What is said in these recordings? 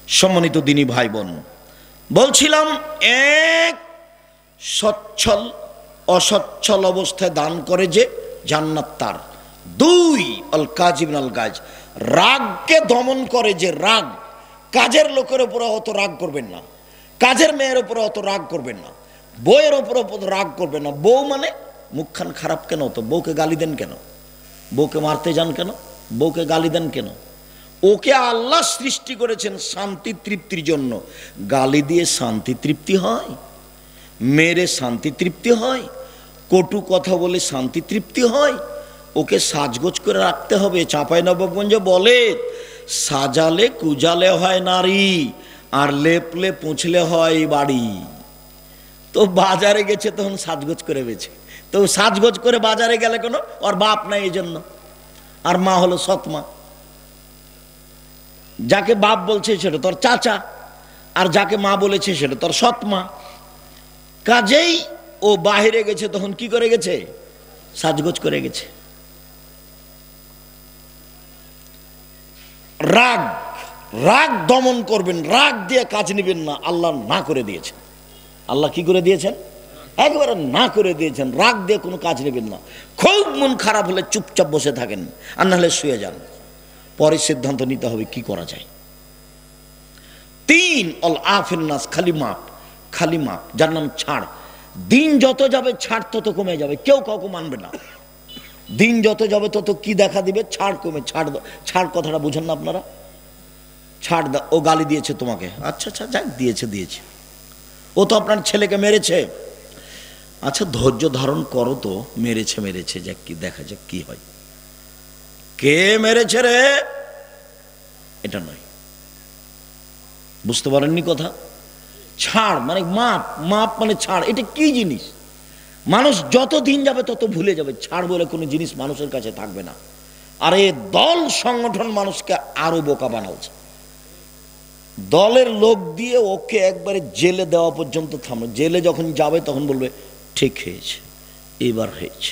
সম্মানিত দিনী ভাই বোন, বলছিলাম এক, সচ্ছল অসচ্ছল অবস্থায় দান করে যে জান্নাত তার। দুই, আল কাজিম আল গাজ, রাগকে দমন করে যে, রাগ, কাজের লোকের উপরে অত রাগ করবেন না, কাজের মেয়ের উপরে অত রাগ করবেন না, বউয়ের উপরে রাগ করবেন না। বউ মানে মুখখান খারাপ কেন? তো বউকে গালি দেন কেন? বউকে মারতে যান কেন? বউকে গালি দেন কেন? ওকে আল্লাহ সৃষ্টি করেছেন শান্তি তৃপ্তির জন্য। গালি দিয়ে শান্তি তৃপ্তি হয়? মেরে শান্তি তৃপ্তি হয়? কটু কথা বলে শান্তি তৃপ্তি হয়? ওকে সাজগোজ করে রাখতে হবে। চাঁপাইনবাবগঞ্জে বলে, সাজালে কুজালে হয় নারী, আর লেপলে পুছলে হয় বাড়ি। তো বাজারে গেছে তখন সাজগোজ করে বেছে, তো সাজগোজ করে বাজারে গেলে কোনো ওর বাপ নাই এই জন্য, আর মা হলো সৎ মা। যাকে বাপ বলছে সেটা তোর চাচা, আর যাকে মা বলেছে সেটা তোর সৎ মা। কাজেই ও বাহিরে গেছে তখন কি করে গেছে? সাজগোজ করে গেছে। রাগ, রাগ দমন করবেন, রাগ দিয়ে কাজ নেবেন না। আল্লাহ না করে দিয়েছেন। আল্লাহ কি করে দিয়েছেন? একবারে না করে দিয়েছেন। রাগ দিয়ে কোনো কাজ নেবেন না। খুব মন খারাপ হলে চুপচাপ বসে থাকেন, আর নাহলে শুয়ে যান, পরে সিদ্ধান্ত নিতে হবে কি করা যায়। তিন, অল আফের নাস, খালি মাপ, খালি মাপ, যার নাম ছাড়। দিন যত যাবে ছাড় তত কমে যাবে, কেউ কাউকে মানবে না। দিন যত যাবে তত কি দেখা দিবে? ছাড় কমে। ছাড়, ছাড় কথাটা বুঝেন না আপনারা? ছাড় দাও, ও গালি দিয়েছে তোমাকে, আচ্ছা আচ্ছা যাক, দিয়েছে দিয়েছে। ও তো আপনার ছেলেকে মেরেছে, আচ্ছা ধৈর্য ধারণ করো তো, মেরেছে মেরেছে, যাক কি দেখা যাক কি হয়। কে মেরেছে রে? এটা নয়, বুঝতে পারেননি কথা? ছাড় মানে মাপ, মাপ মানে ছাড়। এটা কি জিনিস? মানুষ যত দিন যাবে তত ভুলে যাবে। ছাড় বলে কোনো জিনিস মানুষের কাছে থাকবে না। আর এই দল সংগঠন মানুষকে আরো বোকা বানাচ্ছে। দলের লোক দিয়ে ওকে একবারে জেলে দেওয়া পর্যন্ত থামলো। জেলে যখন যাবে তখন বলবে ঠিক হয়েছে, এবার হয়েছে।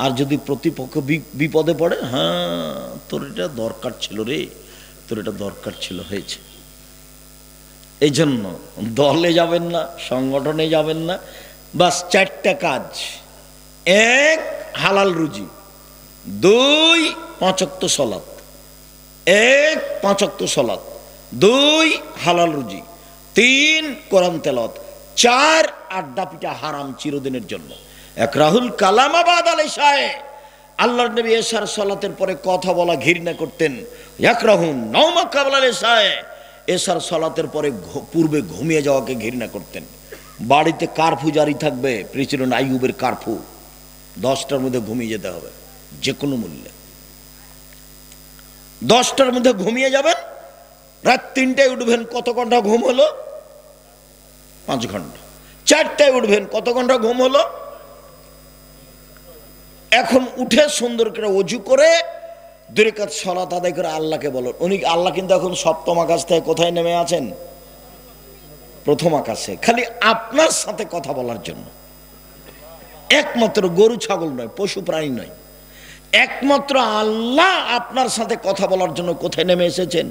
আর যদি প্রতিপক্ষ বিপদে পড়ে, হ্যাঁ তোর এটা দরকার ছিল রে, তোর এটা দরকার ছিল, হয়েছে। এই জন্য দলে যাবেন না, সংগঠনে যাবেন না। বাস চারটা কাজ: এক, হালাল রুজি; দুই, 5 ওয়াক্ত সালাত; এক, 5 ওয়াক্ত সালাত; দুই, হালাল রুজি; তিন, কোরআন তেলাওয়াত; চার, আড্ডা পিটা হারাম চিরদিনের জন্য। এক, রাহুল কালামাবাদ আলাই শাহে, আল্লাহর নবী এশার সালাতের পরে কথা বলা ঘৃণা করতেন। এক, রাহুল নওমা কাবলাল শাহে, এশার সালাতের পরে পূর্বে ঘুমিয়ে যাওয়াকে ঘৃণা করতেন। বাড়িতে কারফু জারি থাকবে, প্রেসিডেন্ট আইয়ুবের কারফু, 10টার মধ্যে ঘুমিয়ে যেতে হবে যে কোনো মূল্যে। 10টার মধ্যে ঘুমিয়ে যাবেন, রাত 3টায় উঠবেন, কত ঘন্টা ঘুম হলো? 5 ঘন্টা। 4টায় উঠবেন, কত ঘন্টা ঘুম হলো? এখন উঠে সুন্দর করে ওযু করে 2 রাকাত সালাত আদায় করে আল্লাহকে বলুন। উনি আল্লাহ কিন্তু এখন 7ম আকাশ থেকে কোথায় নেমে আছেন? 1ম আকাশে, খালি আপনার সাথে কথা বলার জন্য। একমাত্র গরু ছাগল নয়, পশু প্রাণী নয়, একমাত্র আল্লাহ আপনার সাথে কথা বলার জন্য কোথায় নেমে এসেছেন?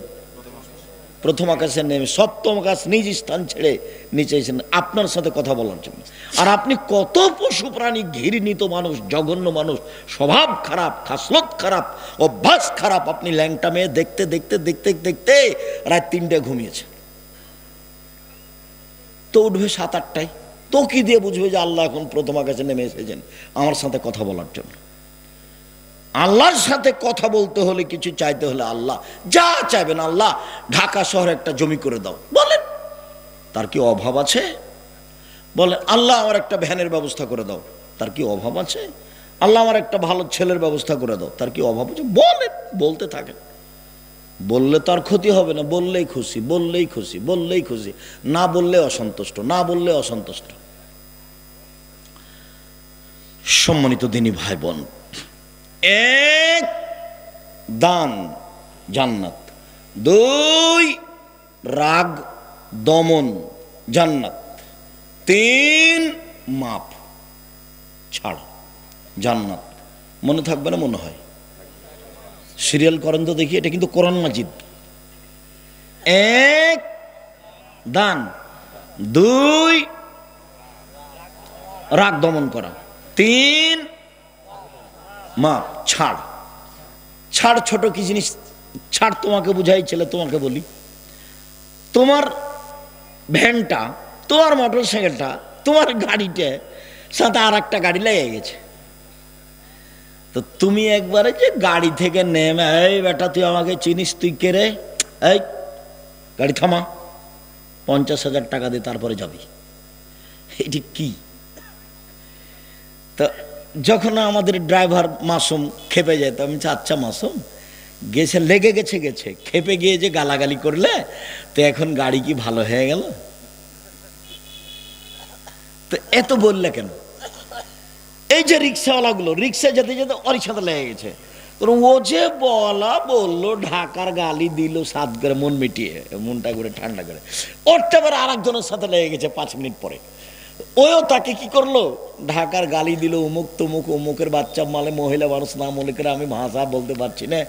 1ম আকাশে নেমে 7ম আকাশ নিজ স্থান ছেড়ে নিচে এসেছেন আপনার সাথে কথা বলার জন্য। আর আপনি কত পশু প্রাণী, ঘৃণিত মানুষ, জঘন্য মানুষ, স্বভাব খারাপ, খাসলত খারাপ, অভ্যাস খারাপ, আপনি ল্যাংটা মেয়ে দেখতে দেখতে দেখতে দেখতে রাত 3টায় ঘুমিয়েছেন। তো উঠবে 7-8টায়, তো কি দিয়ে বুঝবে যে আল্লাহ এখন 1ম আকাশে নেমে এসেছেন আমার সাথে কথা বলার জন্য? আল্লাহর সাথে কথা বলতে হলে, কিছু চাইতে হলে, আল্লাহ যা চাইবেন, আল্লাহ ঢাকা শহরে একটা জমি করে দাও, বলেন, তার কি অভাব আছে? বলেন, আল্লাহ আমার একটা ভ্যানের ব্যবস্থা করে দাও, তার কি অভাব আছে? আল্লাহ আমার একটা ভালো ছেলের ব্যবস্থা করে দাও, তার কি অভাব আছে? বলেন, বলতে থাকেন। বললে তার ক্ষতি হবে না, বললেই খুশি, বললেই খুশি, বললেই খুশি, না বললে অসন্তুষ্ট, না বললে অসন্তুষ্ট। সম্মানিত দিনী ভাই বোন, এক, দান, জান্নাত; দুই, রাগ দমন, জান্নাত; তিন, মাপ, ছাড়, জান্নাত। মনে থাকবে না? মনে হয় সিরিয়াল করেন তো দেখি। এটা কিন্তু কোরআন মাজিদ। এক, দান। দুই, রাগ দমন করা। তিন, মাপ, ছাড়। ছাড় ছোট কি জিনিস? ছাড় তোমাকে বুঝাই, ছেলে তোমাকে বলি, তোমার ভ্যানটা, তোমার মোটর সাইকেলটা, তোমার গাড়িটা সাথে আর একটা গাড়ি লেগে গেছে, তো তুমি একবারে যে গাড়ি থেকে নেমে, এই বেটা তুই আমাকে চিনিস, তুই কে রে, এই গাড়ি থামা, 50,000 টাকা দিয়ে তারপরে যাবি, এটি কি? তো যখন আমাদের ড্রাইভার মাসুম খেপে যায়, তো আমি আচ্ছা মাসুম গেছে, লেগে গেছে, খেপে গিয়ে যে গালাগালি করলে, তো এখন গাড়ি কি ভালো হয়ে গেল? তো এত বললে কেন? এই যে রিক্সাওয়ালাগুলো রিক্সা যেতে যেতে ওর সাথে লেগে গেছে, ও যে বললো ঢাকার গালি দিল সাত করে, মন মিটিয়ে, মনটা করে ঠান্ডা করে, ওরটা আবার আর একজনের সাথে লেগে গেছে 5 মিনিট পরে। ওও তাকে কি করলো, ঢাকার গালি দিল, অমুক তমুক, অমুকের বাচ্চা মালে, মহিলা মানুষ না মনে করে, আমি ভাষা বলতে পারছি না,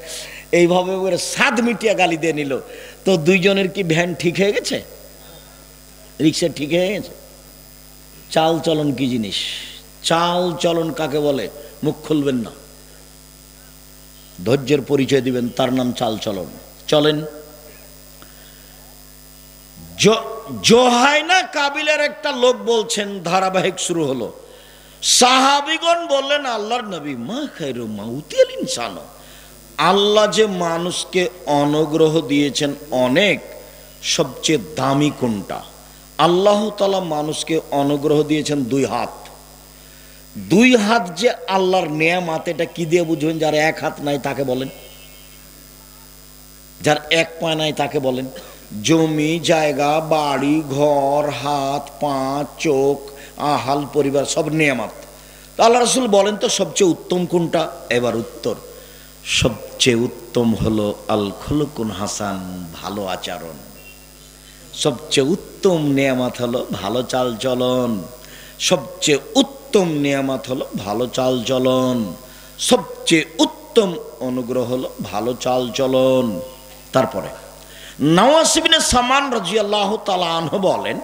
এইভাবে করে 7 মিটিয়া গালি দিয়ে নিল। তো দুইজনের কি ভ্যান ঠিক হয়ে গেছে? রিক্সা ঠিক হয়ে গেছে? চাল চলন কি জিনিস? চাল চলন কাকে বলে? মুখ খুলবেন না, ধৈর্যের পরিচয় দিবেন, তার নাম চাল চলন। চলেন। জোহাইনা কাবিলের একটা লোক বলছেন, ধারাবাহিক শুরু হলো, সাহাবীগণ বললেন আল্লাহর নবী, মা খায়রু মাউতিল ইনসান, আল্লাহ যে মানুষকে অনুগ্রহ দিয়েছেন অনেক, সবচেয়ে দামি কোনটা? আল্লাহ তাআলা মানুষকে অনুগ্রহ দিয়েছেন 2 হাত। 2 হাত যে আল্লাহর নেয়ামত, এটা কি দিয়ে বুঝবেন? যার 1 হাত নাই তাকে বলেন, যার 1 পা নাই তাকে বলেন। জমি জায়গা, বাড়ি ঘর, হাত পা, চোখ, আহাল পরিবার, সব নেয়ামত। আল্লাহ রাসূল বলেন তো সবচেয়ে উত্তম কোনটা? এবার উত্তর, সবচেয়ে উত্তম হলো আল খুলুকুন হাসান, ভালো আচরণ। সবচেয়ে উত্তম নেয়ামত হলো ভালো চাল চলন। সবচেয়ে উত্তম নেয়ামত হলো ভালো চাল চলন। সবচেয়ে উত্তম অনুগ্রহ হলো ভালো চাল চলন। তারপরে নওয়াস ইবনে সামান রাদিয়াল্লাহু তাআলা আনহু বলেন,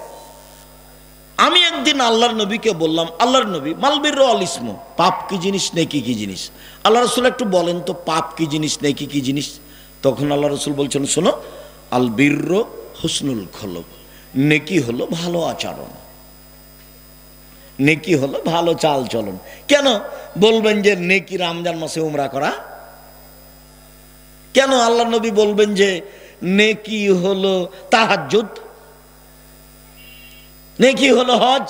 আমি একদিন আল্লাহর নবীকে বললাম, আল্লাহর নবী, মাল বিররু আল ইসমু, পাপ কি জিনিস, নেকি কি জিনিস? আল্লাহ রাসূল একটু বলেন তো, পাপ কি জিনিস, নেকি কি জিনিস? তখন আল্লাহ রাসূল বলছেন, শোনো, আল বিররু হুসনুল খুলুক, নেকি হলো ভালো আচরণ, নেকি হলো ভালো চাল চলন। কেন বলবেন যে নেকি রমজান মাসে উমরা করা? কেন আল্লাহ নবী বলবেন যে নেকি হলো তাহাজ্জুদ, নেকি হলো হজ?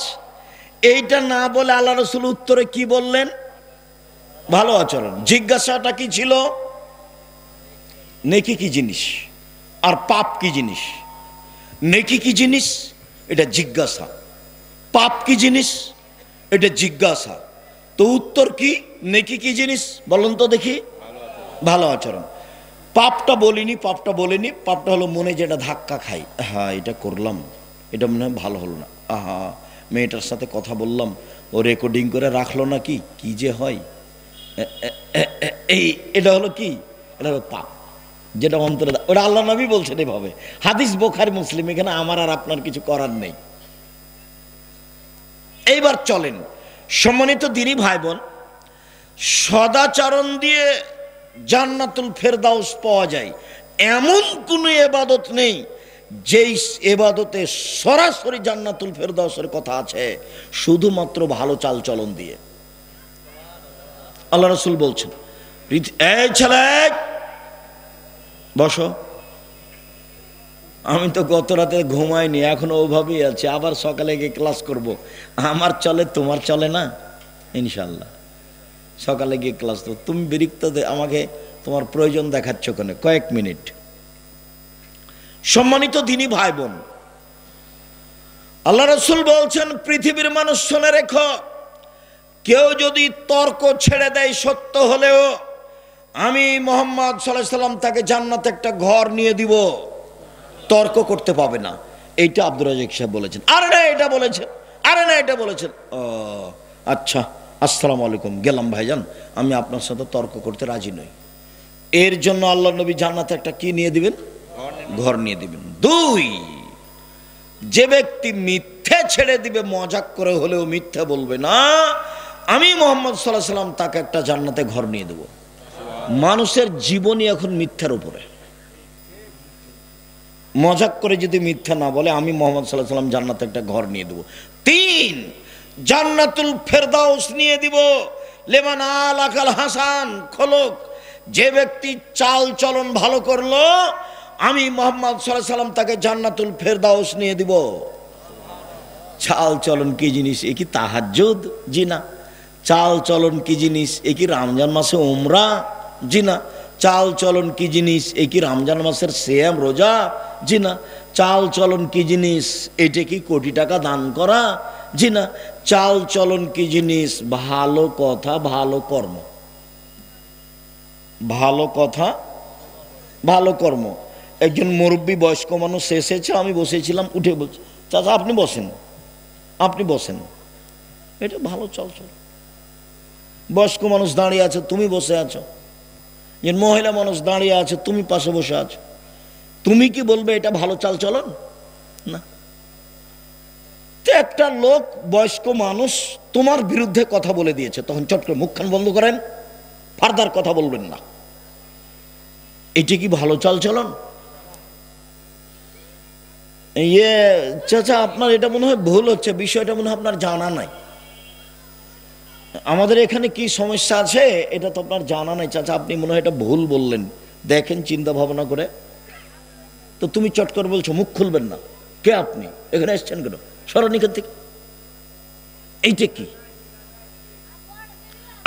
এইটা না বলে আল্লাহ রাসূল উত্তরে কি বললেন? ভালো আচরণ। জিজ্ঞাসাটা কি ছিল? নেকি কি জিনিস আর পাপ কি জিনিস? নেকি কি জিনিস এটা জিজ্ঞাসা, পাপ কি জিনিস এটা জিজ্ঞাসা। তো উত্তর কি? নেকি কি জিনিস বলুন তো দেখি? ভালো আচরণ। পাপটা বলিনি, পাপটা বলিনি, পাপটা হলো মনে যেটা ধাক্কা খাই, হ্যাঁ এটা করলাম, এটা মনে হয় ভালো হলো না, আহা মেয়েটার সাথে কথা বললাম, ও রেকর্ডিং করে রাখলো না, কি কি যে হয়, এই এটা হলো কি? এটা হলো পাপ, যেটা অন্তরে। ওটা আল্লাহ নবী বলছেন এভাবে, হাদিস বুখারী মুসলিম, এখানে আমার আর আপনার কিছু করার নেই। এইবার চলেন সম্মানিত দিনী ভাই বোন, সদাচরণ দিয়ে জান্নাতুল ফেরদাউস পাওয়া যায় এমন কোনো ইবাদত নেই যেই ইবাদতে সরাসরি জান্নাতুল ফেরদাউসের কথা আছে, শুধুমাত্র ভালো চাল চলন দিয়ে। আল্লাহ রাসূল বলছেন, এই ছেলে বসো, আমি তো গত রাতে ঘুমাইনি, এখনো ওভাবেই আছি, আবার সকালে গিয়ে ক্লাস করব। আমার চলে, তোমার চলে না? ইনশাল্লাহ সকালে গিয়ে ক্লাস করবো। তুমি বিরক্ত আমাকে তোমার প্রয়োজন দেখাচ্ছ কেন? কয়েক মিনিট। সম্মানিত দিনী ভাই বোন, আল্লাহ রাসূল বলছেন, পৃথিবীর মানুষ শুনে রেখো, কেউ যদি তর্ক ছেড়ে দেয় সত্য হলেও, আমি মুহাম্মদ সাল্লাল্লাহু আলাইহি সাল্লাম তাকে জান্নাতে একটা ঘর নিয়ে দিব, তর্ক করতে পাবে না। এইটা আব্দুর রাজ্জাক সাহেব বলেছেন। আরে না এটা বলেছেন, আরে না এটা বলেছেন। ও আচ্ছা, আসসালামু আলাইকুম, গেলাম ভাইজান, আমি আপনার সাথে তর্ক করতে রাজি নই। এর জন্য আল্লাহ নবী জান্নাতে একটা কি নিয়ে দিবেন? ঘর নিয়ে দিবেন। দুই, যে ব্যক্তি মিথ্যে ছেড়ে দিবে, মজাক করে হলেও মিথ্যে বলবে না, আমি মুহাম্মদ সাল্লাল্লাহু আলাইহি ওয়াসাল্লাম তাকে একটা জান্নাতে ঘর নিয়ে দেব। মানুষের জীবনই এখন মিথ্যার উপরে। মজাক করে যদি মিথ্যা না বলে, আমি মুহাম্মদ সাল্লাল্লাহু আলাইহি ওয়াসাল্লাম জান্নাতে একটা ঘর নিয়ে দেব। তিন, জান্নাতুল ফেরদাউস নিয়ে দিব লিমান আলাকাল হাসান খলক। যে ব্যক্তি চাল চলন ভালো করলো, আমি মুহাম্মদ সাল্লাল্লাহু আলাইহি ওয়াসাল্লাম তাকে জান্নাতুল ফেরদাউস নিয়ে দিব। চাল চলন কি জিনিস? এ কি তাহাজ্জুদ? জি না। চাল চলন কি জিনিস? এ কি রমজান মাসে উমরা? জি না। চাল চলন কি জিনিস? এ কি রমজান মাসের সিয়াম রোজা? জি না। চাল চলন কি জিনিস? এটা কি কোটি টাকা দান করা? জি না। চাল চলন কি জিনিস? ভালো কথা, ভালো কর্ম। ভালো কথা, ভালো কর্ম। একজন মুরব্বী বয়স্ক মানুষ এসেছে, আমি বসেছিলাম, উঠে বলছি, চাচা আপনি বসেন, আপনি বসেন, এটা ভালো চাল চল। বয়স্ক মানুষ দাঁড়িয়ে আছে, তুমি বসে আছো। যে মহিলা মানুষ দাঁড়িয়ে আছে, তুমি পাশে বসে আছো, তুমি কি বলবে এটা ভালো চাল চলন? না। একটা লোক বয়স্ক মানুষ তোমার বিরুদ্ধে কথা বলে দিয়েছে, তখন চট করে মুখখান বন্ধ করেন, ফার্দার কথা বলবেন না। এটি কি ভালো চাল চলন? চাচা আপনার এটা মনে হয় ভুল হচ্ছে, বিষয়টা মনে হয় আপনার জানা নাই। আমাদের এখানে কি সমস্যা আছে এটা তো আপনার জানা নাই চাচা, আপনি মনে হয় এটা ভুল বললেন, দেখেন চিন্তা ভাবনা করে। তো তুমি চট করে বলছো মুখ খুলবেন না। কে আপনি? এখানে এসছেন কেন? সরেন এখান থেকে। এইটা কি?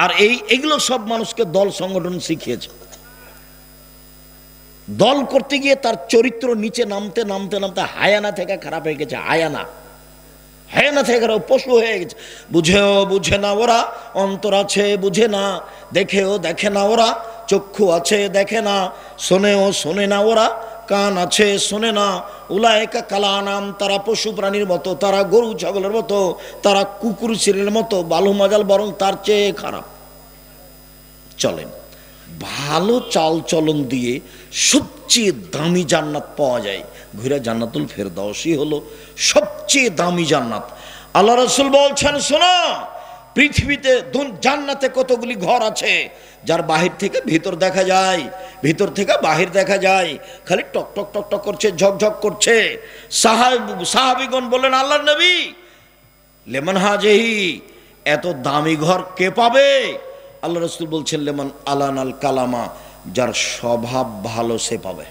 আর এইগুলো সব মানুষকে দল সংগঠন শিখিয়েছে। দল করতে গিয়ে তার চরিত্র নিচে নামতে নামতে নামতে হায়ানা থেকে খারাপ হয়ে গেছে। হায়ানা, হায়ানা থেকে খারাপ, পশু হয়ে গেছে। বুঝেও বুঝে না ওরা, অন্তর আছে বুঝে না, দেখেও দেখে না ওরা, চক্ষু আছে দেখে না, শোনেও শোনে না ওরা, কান আছে শোনে না। উলায়েকা কালানাম, তারা পশু প্রাণীর মতো, তারা গরু ছাগলের মতো, তারা কুকুর শিরের মতো, বালু মাজাল বরং তার চেয়ে খারাপ। চলেন, ভালো চাল চলন দিয়ে সবচেয়ে দামি জান্নাত পাওয়া যায়। ঘুরে জান্নাতুল ফেরদাউসই হলো সবচেয়ে দামি জান্নাত। আল্লাহ রাসূল বলছেন, শোনো, পৃথিবীতে জান্নাতে কতগুলি ঘর আছে, যার বাহির থেকে ভিতর দেখা যায়, ভিতর থেকে বাহির দেখা যায়, খালি টক টক টক টক করছে, ঝকঝক করছে। সাহাবীগণ বললেন, আল্লাহর নবী, লেমান হাজেহি, এত দামি ঘর কে পাবে? আল্লাহ রাসূল বলছেন, লেমান আলানাল কালামা, যার স্বভাব ভালো সে পাবে।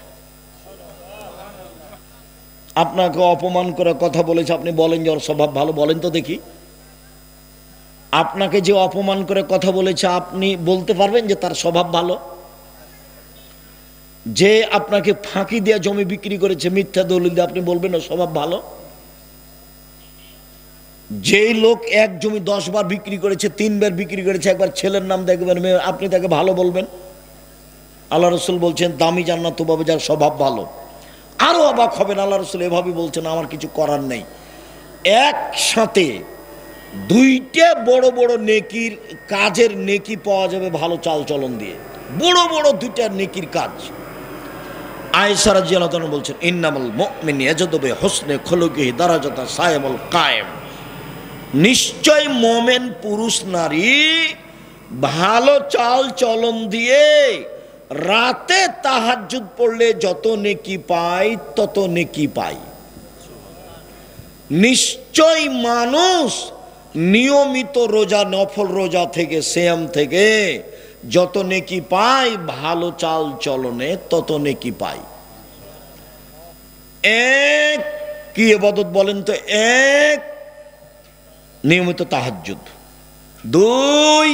আপনাকে অপমান করে কথা বলেছে, আপনি বলেন যে ওর স্বভাব ভালো, বলেন তো দেখি। আপনাকে যে অপমান করে কথা বলেছে, আপনি বলতে পারবেন যে তার স্বভাব ভালো? যে আপনাকে ফাঁকি দিয়ে জমি বিক্রি করেছে মিথ্যা দলিল দিয়ে, আপনি বলবেন ওর স্বভাব ভালো? যেই লোক এক জমি 10 বার বিক্রি করেছে, 3 বার বিক্রি করেছে, একবার ছেলের নাম দেখবেন, আপনি তাকে ভালো বলবেন? আল্লাহ রাসূল বলছেন, দামি জান্নাত পাবে যার স্বভাব ভালো। আরো অবাক হবেন, আল্লাহ রাসূল এভাবে বলছেন, আমার কিছু করার নেই। একসাথে দুইটা বড় বড় নেকির কাজের নেকি পাওয়া যাবে ভালো চাল চলন দিয়ে, বড় বড় দুইটা নেকির কাজ। আয়েশা রাদিয়াল্লাহু তাআলা বলছেন, ইন্নামাল মুমিনু ইয়াজদু বিহুসনি খুলুকিহি দারাজাতা সায়মুল কায়েম, নিশ্চয় মোমেন পুরুষ নারী ভালো চাল চলন দিয়ে রাতে তাহাজ্জুদ পড়লে যত নেকি পায় তত নেকি পায়। নিশ্চয় মানুষ নিয়মিত রোজা, নফল রোজা থেকে, সিয়াম থেকে যত নেকি পায়, ভালো চাল চলনে তত নেকি পায়। এক, কি ইবাদত বলেন তো? এক, নিয়মিত তাহাজ্জুদ। 2,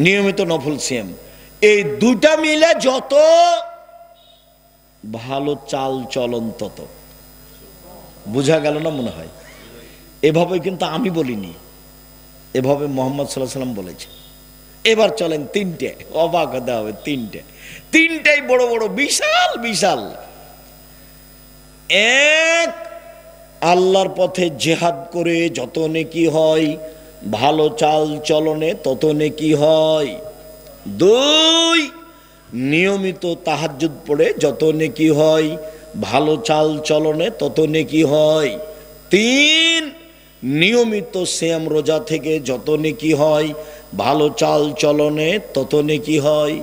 নিয়মিত নফল সিয়াম। এই দুটা মিলে যত ভালো চাল চলন তত। বুঝা গেল না মনে হয়? এভাবে কিন্তু আমি বলিনি, এভাবে মুহাম্মদ সাল্লাল্লাহু আলাইহি ওয়াসাল্লাম বলেছে। এবার চলেন 3টে, অবাক হতে হবে। 3টাই বড় বড় বিশাল বিশাল। এক, আল্লাহর পথে জিহাদ করে যত নেকি হয়, ভালো চাল চলনে তত নেকি হয়। 2, নিয়মিত তাহাজ্জুদ পড়ে যত নেকি হয়, ভালো চাল চলনে তত নেকি হয়। 3, নিয়মিত সিয়াম রোজা থেকে যত নেকি হয়, ভালো চাল চলনে তত নেকি হয়।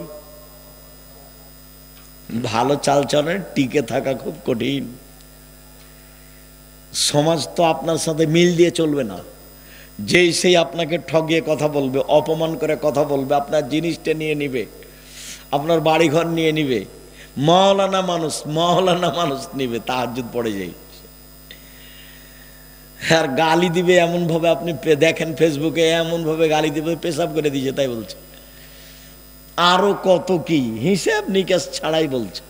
ভালো চাল চলনে টিকে থাকা খুব কঠিন। সমাজ তো আপনার সাথে মিল দিয়ে চলবে না। যেই সেই আপনাকে ঠগিয়ে কথা বলবে, অপমান করে কথা বলবে, আপনার জিনিসটা নিয়ে নিবে, আপনার বাড়িঘর নিয়ে নিবে। মাওলানা মানুষ নিবে তাহাজ্জুদ পড়ে যাই, আর গালি দিবে এমন ভাবে, আপনি দেখেন ফেসবুকে এমন ভাবে গালি দিবে, পেশাব করে দিয়েছে তাই বলছে, আরো কত কি হিসাব নিকাশ ছাড়াই বলছে।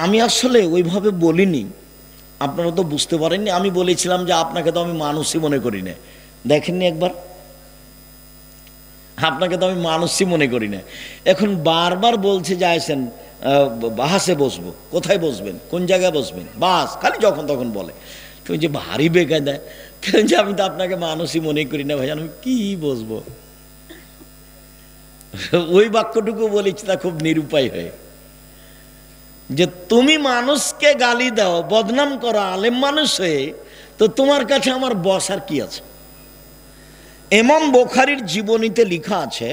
আমি আসলে ওইভাবে বলিনি, আপনারা তো বুঝতে পারেননি। আমি বলেছিলাম যে আপনাকে তো আমি মানুষই মনে করি না। দেখেননি একবার? আপনাকে তো আমি মানুষই মনে করি না। এখন বারবার বলছে যে আসেন বাসে বসবো। কোথায় বসবেন, কোন জায়গায় বসবেন? বাস, খালি যখন তখন বলে। তুমি যে ভারী বেকায়দা, যে আমি তো আপনাকে মানুষই মনে করি না ভাই, আমি কি বসবো? ওই বাক্যটুকু বলেছি তা খুব নিরুপায় হয়ে, যে তুমি মানুষকে গালি দাও, বদনাম করো আলেম মানুষ হয়ে, তো তোমার কাছে আমার বসার কি আছে? ইমাম বুখারীর জীবনীতে লেখা আছে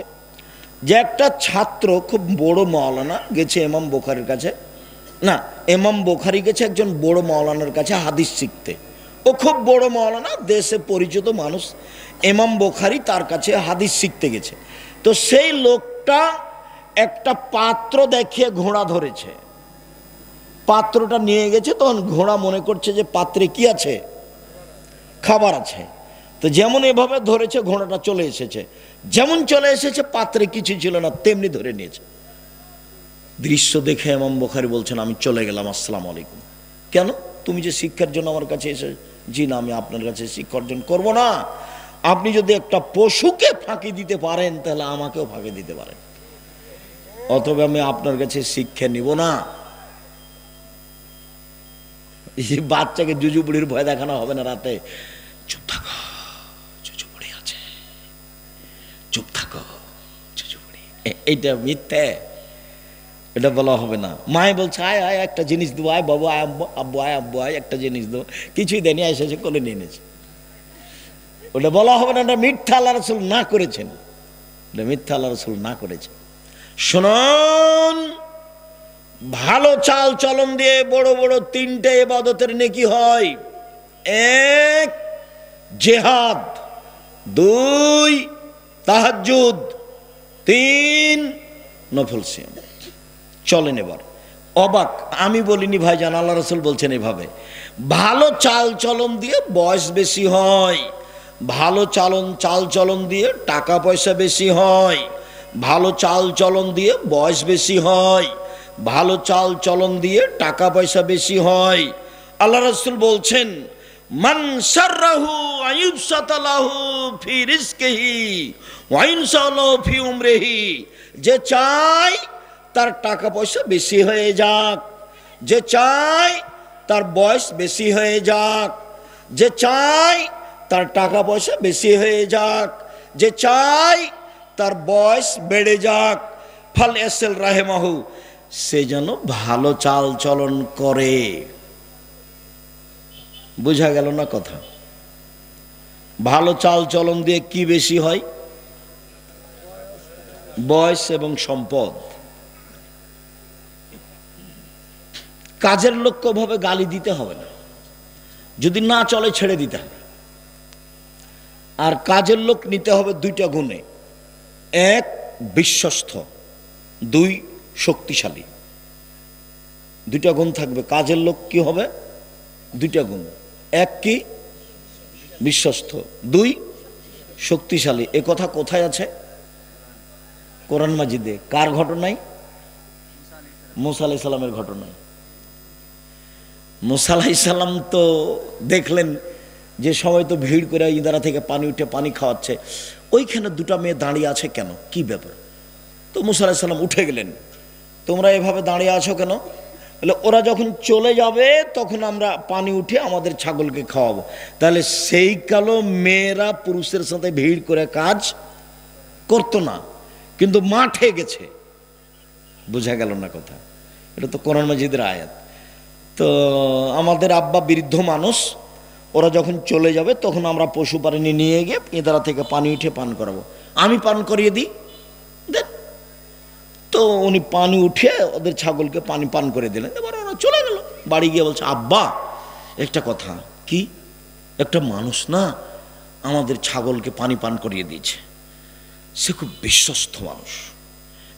যে একটা ছাত্র, খুব বড় মাওলানা, গেছে ইমাম বুখারীর কাছে, না, ইমাম বুখারী গেছে একজন বড় মাওলানার কাছে হাদিস শিখতে। ও খুব বড় মাওলানা, দেশে পরিচিত মানুষ। ইমাম বুখারী তার কাছে হাদিস শিখতে গেছে। তো সেই লোকটা একটা পাত্র দেখিয়ে ঘোড়া ধরেছে, পাত্রটা নিয়ে গেছে। তখন ঘোড়া মনে করছে যে পাত্রে কি আছে, খাবার আছে। তো যেমন এভাবে ধরেছে, ঘোড়াটা চলে এসেছে, যেমন চলে এসেছে পাত্রে কিছু ছিল না, তেমনি ধরে নিয়েছে। দৃশ্য দেখে ইমাম বুখারী বলছেন, আমি চলে গেলাম, আসসালামু আলাইকুম। কেন? তুমি যে শিক্ষার জন্য আমার কাছে এসে? জি না, আমি আপনার কাছে শিক্ষা অর্জন করব না। আপনি যদি একটা পশুকে ফাঁকি দিতে পারেন, তাহলে আমাকেও ফাঁকি দিতে পারেন, অথবা আমি আপনার কাছে শিক্ষা নিব না। বাচ্চাকে জুজু বুড়ির ভয় দেখানো হবে না রাতে, চুপ থাকো জুজু বুড়ি আছে, চুপ থাকো জুজু বুড়ি, এইটা মিথ্যে, এটা বলা হবে না। মায় বলছে আয় আয় একটা জিনিস দেবো, আয় বাবু, আয় আব্বু, আয় আব্বু, আয় একটা জিনিস দেবো, কিছুই দেয়নি, এসেছে কোলে নিয়ে নিয়েছে, ওটা বলা হবে না। এটা মিথ্যা আল্লাহ রাসূল না করেছেন, এটা মিথ্যা আল্লাহ রাসূল না করেছেন। শুনুন, ভালো চাল চলন দিয়ে বড় বড় 3টে ইবাদতের নেকি হয়। 1, জিহাদ, 2, তাহাজ্জুদ, 3, নফল সিয়াম। চলেন এবার অবাক, আমি বলিনি ভাইজান, আল্লাহ রাসূল বলছেন এভাবে। ভালো চাল চলন দিয়ে বয়স বেশি হয়, ভালো চাল চলন দিয়ে টাকা পয়সা বেশি হয়, ভালো চাল চলন দিয়ে বয়স বেশি হয়, ভালো চাল চলন দিয়ে টাকা পয়সা বেশি হয়। আল্লাহ রাসূল বলছেন, মান সাররাহু আয়ুবসাতালাহু ফি রিজকিহি ওয়া ইনসালাহু ফি উমরিহি, যে চায় তার টাকা পয়সা বেশি হয়ে যাক, যে চায় তার বয়স বেশি হয়ে যাক, যে চায় তার টাকা পয়সা বেশি হয়ে যাক, যে চায় তার বয়স বেড়ে যাক, ফাল ইয়াসিল রাহিমাহু, সে যেন ভালো চাল চলন করে। বোঝা গেল না কথা? ভালো চাল চলন দিয়ে কি বেশি হয়? বয়স এবং সম্পদ। কাজের লোককে ওভাবে গালি দিতে হবে না, যদি না চলে ছেড়ে দিতে হবে। আর কাজের লোক নিতে হবে 2টা গুণে, 1 বিশ্বস্ত, 2 শক্তিশালী। 2টা গুণ থাকবে। কাজের লোক কি হবে? 2টা গুণ, 1 কি? বিশ্বস্ত, 2 শক্তিশালী। এ কথা কোথায় আছে? কোরআন মাজিদে। কার ঘটনায়? মুসা আলাইহিস সালামের ঘটনায়। মুসা আলাইহিস সালাম তো দেখলেন যে সবাই তো ভিড় করে ইদারা থেকে পানি উঠে পানি খাওয়াচ্ছে, ওইখানে 2টা মেয়ে দাঁড়িয়ে আছে কেন, কি ব্যাপার? তো মুসা আলাইহিস সালাম উঠে গেলেন, তোমরা এভাবে দাঁড়িয়ে আছো কেন? বলে ওরা যখন চলে যাবে তখন আমরা পানি উঠে আমাদের ছাগলকে খাওয়াবো। তাহলে সেই কালো মেয়েরা পুরুষের সাথে ভিড় করে কাজ করতো না, কিন্তু মাঠে গেছে। বোঝা গেল না কথা? এটা তো কোরআন মাজিদের আয়াত। তো আমাদের আব্বা বৃদ্ধ মানুষ, ওরা যখন চলে যাবে তখন আমরা পশু প্রাণী নিয়ে গিয়ে ইঁদারা থেকে পানি উঠে পান করাবো। আমি পান করিয়ে দিই। তো উনি পানি উঠে ওদের ছাগলকে পানি পান করে দিলেন। এবার ওরা চলে গেল। বাড়ি গিয়ে বলছে, আব্বা একটা কথা। কি? একটা মানুষ না আমাদের ছাগলকে পানি পান করিয়ে দিয়েছে। সে খুব বিশ্বস্ত মানুষ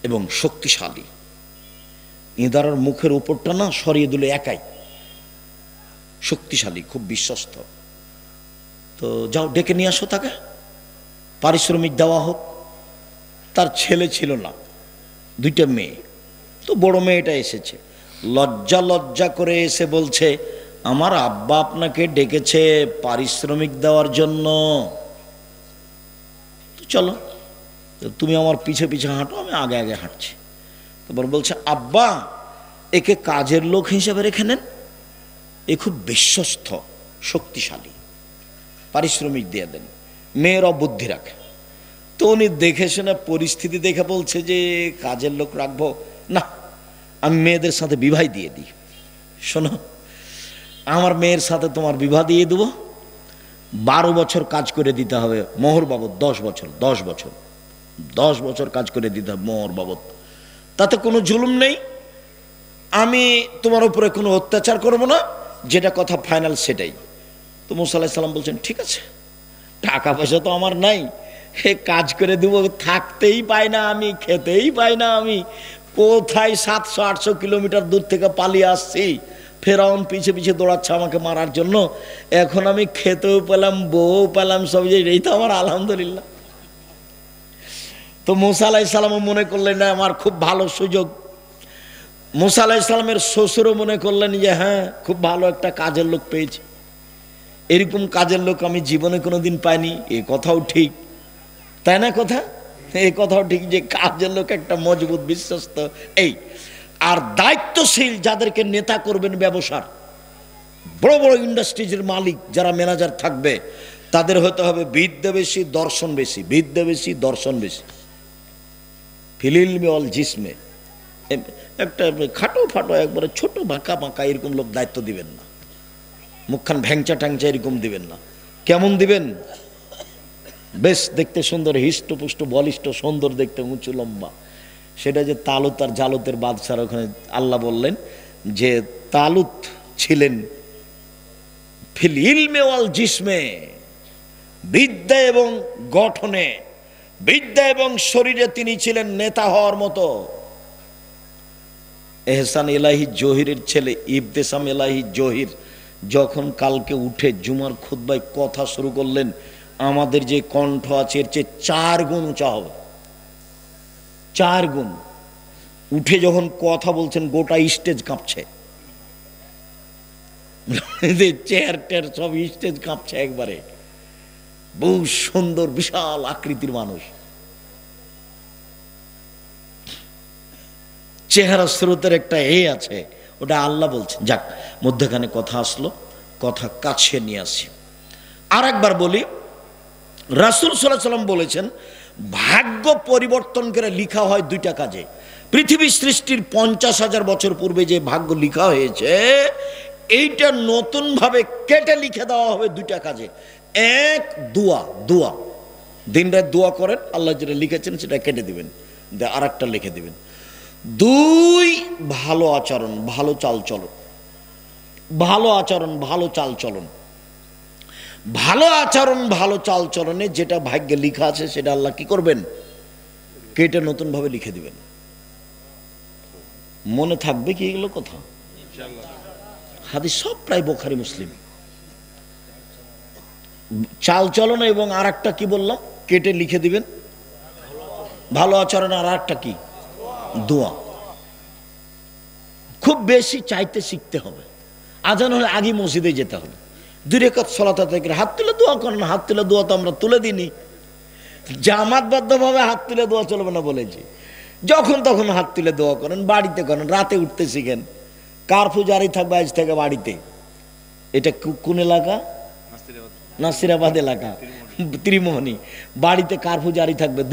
এবং শক্তিশালী। ইঁদারার মুখের উপরটা না সরিয়ে দিল একাই। শক্তিশালী, খুব বিশ্বস্ত। তো যাও ডেকে নিয়ে আসো তাকে, পারিশ্রমিক দেওয়া হোক। তার ছেলে ছিল না, দুইটা মেয়ে। তো বড় মেয়েটা এসেছে, লজ্জা লজ্জা করে এসে বলছে, আমার আব্বা আপনাকে ডেকেছে পারিশ্রমিক দেওয়ার জন্য। তো চলো, তুমি আমার পিছে পিছে হাঁটো, আমি আগে আগে হাঁটছি। তারপর বলছে, আব্বা একে কাজের লোক হিসেবে রেখে নেন, এ খুব বিশ্বস্ত শক্তিশালী, পারিশ্রমিক দিয়ে দেন। মেয়েরা বুদ্ধি রাখে। তো উনি দেখে শুনে পরিস্থিতি দেখে বলছে যে কাজের লোক রাখবো না, আমি মেয়েদের সাথে বিবাহ দিয়ে দিই। শোনো, আমার মেয়ের সাথে তোমার বিবাহ দিয়ে দেবো, 12 বছর কাজ করে দিতে হবে মোহর বাবদ। 10 বছর 10 বছর 10 বছর কাজ করে দিতে হবে মোহর বাবদ। তাতে কোনো জুলুম নেই, আমি তোমার উপরে কোনো অত্যাচার করব না, যেটা কথা ফাইনাল সেটাই। তো মুসা আলাইহিস সালাম বলছেন, ঠিক আছে, টাকা পয়সা তো আমার নাই, হে কাজ করে দেবো, থাকতেই পাই না আমি, খেতেই পাই না আমি, কোথায় 700-800 কিলোমিটার দূর থেকে পালিয়ে আসছি, ফেরাউন পিছে পিছে দৌড়াচ্ছে আমাকে মারার জন্য, এখন আমি খেতেও পেলাম, বউ পেলাম, সব যে, এই তো আমার আলহামদুলিল্লাহ। তো মুসা আলাইহিস সালামও মনে করলেন না আমার খুব ভালো সুযোগ। মুসা আলাইহিস সালামের শ্বশুরও মনে করলেন যে হ্যাঁ, খুব ভালো একটা কাজের লোক পেয়েছি। এরকম কাজের লোক আমি জীবনে কোনোদিন পাইনি। এ কথাও ঠিক, তাই না? কথা এই কথাও ঠিক যে কাজের লোক একটা মজবুত, বিশ্বস্ত। এই আর দায়িত্বশীল যাদেরকে নেতা করবেন, ব্যবসার বড় বড় ইন্ডাস্ট্রিজের মালিক যারা ম্যানেজার থাকবে, তাদের হতে হবে বিদ্যা বেশি, দর্শন বেশি। বিদ্যা বেশি, দর্শন বেশি। ফিলিলমে অল জিসমে। একটা খাটো ফাটো একবারে ছোট বাঁকা বাঁকা এরকম লোক দায়িত্ব দিবেন না। মুখখান ভ্যাংচা ট্যাংচা এরকম দিবেন না। কেমন দিবেন? বেশ দেখতে সুন্দর, হিষ্টপুষ্ট, বলিষ্ঠ, সুন্দর দেখতে, উঁচু লম্বা। সেটা যে তালুত আর জালুতের বাদশার ওখানে আল্লাহ বললেন যে তালুত ছিলেন ফিল ইলমে ওয়াল জিসমে, বিদ্যা এবং গঠনে, বিদ্যা এবং শরীরে তিনি ছিলেন নেতা হওয়ার মতো। এহসান এলাহি জহিরের ছেলে ইবতেসাম এলাহি জহির যখন কালকে উঠে জুমার খুতবায় কথা শুরু করলেন, আমাদের যে কণ্ঠ আছে এর চেয়ে 4 গুণ উঁচা হবে। 4 গুণ উঠে যখন কথা বলছেন, গোটা স্টেজ কাঁপছে, চেয়ার টেয়ার সব স্টেজ কাঁপছে একবারে। বহু সুন্দর বিশাল আকৃতির মানুষ, চেহারা স্রোতের একটা আছে, ওটা আল্লাহ বলছেন। যাক, মধ্যখানে কথা আসলো, কথা কাছে নিয়ে আসি। আর একবার বলি, রাসূল সাল্লাল্লাহু আলাইহি ওয়াসাল্লাম বলেছেন, ভাগ্য পরিবর্তন করে লিখা হয় 2টা কাজে। পৃথিবী সৃষ্টির 50,000 বছর পূর্বে যে ভাগ্য লিখা হয়েছে, এইটা নতুন ভাবে কেটে লিখে দেওয়া হবে 2টা কাজে। এক, দোয়া। দোয়া দিন রাত দোয়া করেন, আল্লাহ যেটা লিখেছেন সেটা কেটে দিবেন, আর একটা লিখে দিবেন। 2, ভালো আচরণ, ভালো চাল চলন। ভালো আচরণ, ভালো চাল চলন। ভালো আচরণ, ভালো চাল চলনে যেটা ভাগ্যে লিখা আছে সেটা আল্লাহ কি করবেন? কেটে নতুন ভাবে লিখে দিবেন। মনে থাকবে কি এগুলো কথা? হাদিস সব প্রায় বুখারী মুসলিম। চাল চলন এবং আর একটা কি বললাম, কেটে লিখে দিবেন। ভালো আচরণ, আর একটা কি? দোয়া। খুব বেশি চাইতে শিখতে হবে। আজান হলে আগে মসজিদে যেতে হবে, 2 রাকাত সালাত আদায় করে হাত তুলে দোয়া করেন। হাত তুলে দোয়া তো আমরা তুলে দিইনি, জামাতবদ্ধভাবে হাত তুলে দোয়া চলবে না বলেছি। যখন তখন হাত তুলে দোয়া করেন, বাড়িতে করেন, রাতে উঠতে শিখেন। কারফিউ জারি থাকবে আজ থেকে বাড়িতে। এটা কোন এলাকা? নাসিরাবাদ এলাকা, ত্রিমোহনী। বাড়িতে কারফিউ জারি থাকবে।